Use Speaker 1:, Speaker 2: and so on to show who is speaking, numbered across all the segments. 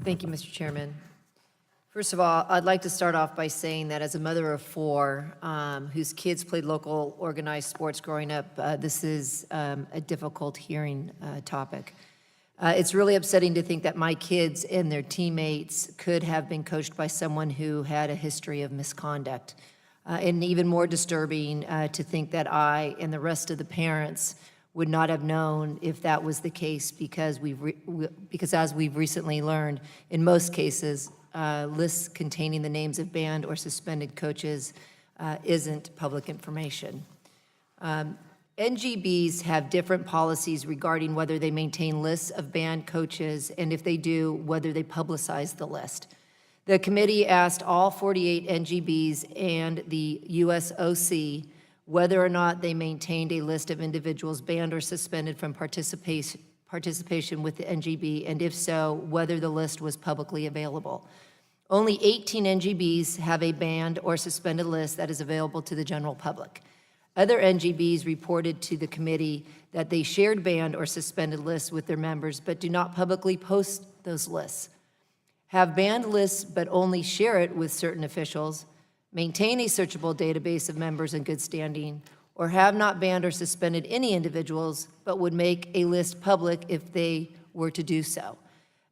Speaker 1: Thank you, Mr. Chairman. First of all, I'd like to start off by saying that as a mother of four whose kids played local organized sports growing up, this is a difficult hearing topic. It's really upsetting to think that my kids and their teammates could have been coached by someone who had a history of misconduct. And even more disturbing to think that I and the rest of the parents would not have known if that was the case, because as we've recently learned, in most cases, lists containing the names of banned or suspended coaches isn't public information. NGBs have different policies regarding whether they maintain lists of banned coaches, and if they do, whether they publicize the list. The committee asked all 48 NGBs and the USOC whether or not they maintained a list of individuals banned or suspended from participation with the NGB, and if so, whether the list was publicly available. Only 18 NGBs have a banned or suspended list that is available to the general public. Other NGBs reported to the committee that they shared banned or suspended lists with their members, but do not publicly post those lists, have banned lists but only share it with certain officials, maintain a searchable database of members in good standing, or have not banned or suspended any individuals but would make a list public if they were to do so.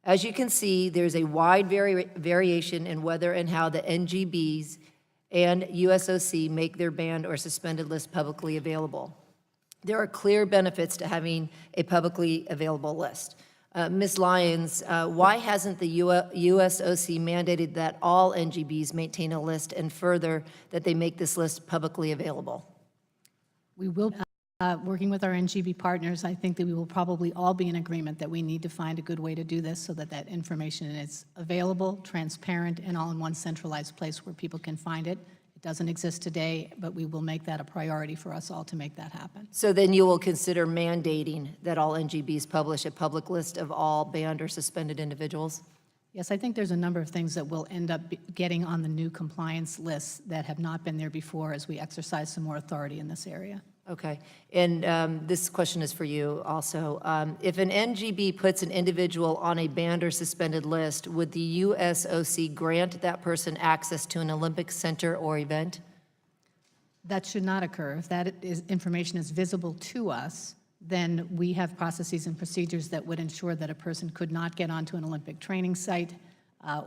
Speaker 1: As you can see, there's a wide variation in whether and how the NGBs and USOC make their banned or suspended list publicly available. There are clear benefits to having a publicly available list. Ms. Lyons, why hasn't the USOC mandated that all NGBs maintain a list, and further, that they make this list publicly available?
Speaker 2: We will, working with our NGB partners, I think that we will probably all be in agreement that we need to find a good way to do this so that that information is available, transparent, and all in one centralized place where people can find it. It doesn't exist today, but we will make that a priority for us all to make that happen.
Speaker 1: So then you will consider mandating that all NGBs publish a public list of all banned or suspended individuals?
Speaker 2: Yes, I think there's a number of things that we'll end up getting on the new compliance lists that have not been there before as we exercise some more authority in this area.
Speaker 1: Okay, and this question is for you also. If an NGB puts an individual on a banned or suspended list, would the USOC grant that person access to an Olympic center or event?
Speaker 2: That should not occur. If that information is visible to us, then we have processes and procedures that would ensure that a person could not get onto an Olympic training site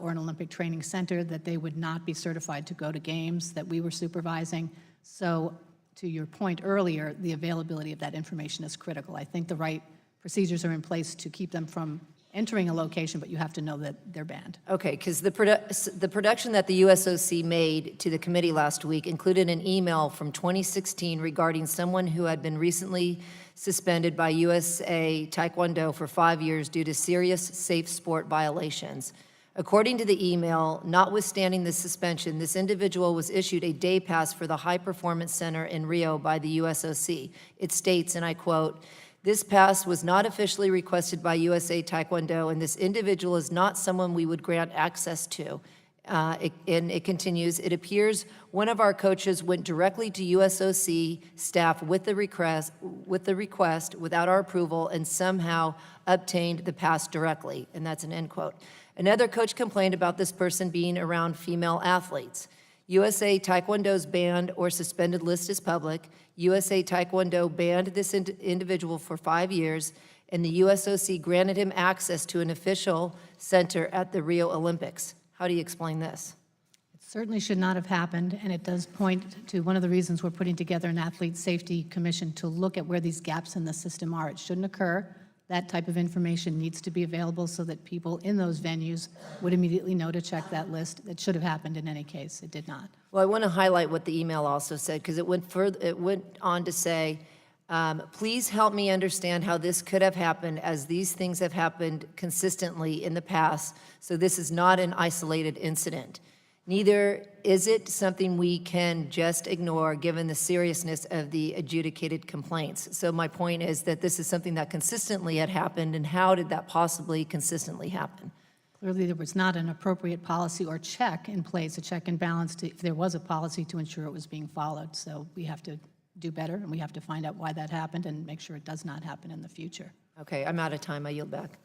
Speaker 2: or an Olympic training center, that they would not be certified to go to games that we were supervising. So, to your point earlier, the availability of that information is critical. I think the right procedures are in place to keep them from entering a location, but you have to know that they're banned.
Speaker 1: Okay, because the production that the USOC made to the committee last week included an email from 2016 regarding someone who had been recently suspended by USA Taekwondo for 5 years due to serious safe sport violations. According to the email, notwithstanding the suspension, this individual was issued a day pass for the High Performance Center in Rio by the USOC. It states, and I quote, "This pass was not officially requested by USA Taekwondo, and this individual is not someone we would grant access to." And it continues, "It appears one of our coaches went directly to USOC staff with the request without our approval and somehow obtained the pass directly," and that's an end quote. Another coach complained about this person being around female athletes. USA Taekwondo's banned or suspended list is public. USA Taekwondo banned this individual for 5 years, and the USOC granted him access to an official center at the Rio Olympics. How do you explain this?
Speaker 2: It certainly should not have happened, and it does point to one of the reasons we're putting together an athlete safety commission to look at where these gaps in the system are. It shouldn't occur. That type of information needs to be available so that people in those venues would immediately know to check that list. That should have happened in any case. It did not.
Speaker 1: Well, I want to highlight what the email also said, because it went on to say, please help me understand how this could have happened, as these things have happened consistently in the past, so this is not an isolated incident. Neither is it something we can just ignore given the seriousness of the adjudicated complaints. So my point is that this is something that consistently had happened, and how did that possibly consistently happen?
Speaker 2: Clearly, there was not an appropriate policy or check in place, a check and balance, if there was a policy, to ensure it was being followed. So we have to do better, and we have to find out why that happened and make sure it does not happen in the future.
Speaker 1: Okay, I'm out of time. I yield back.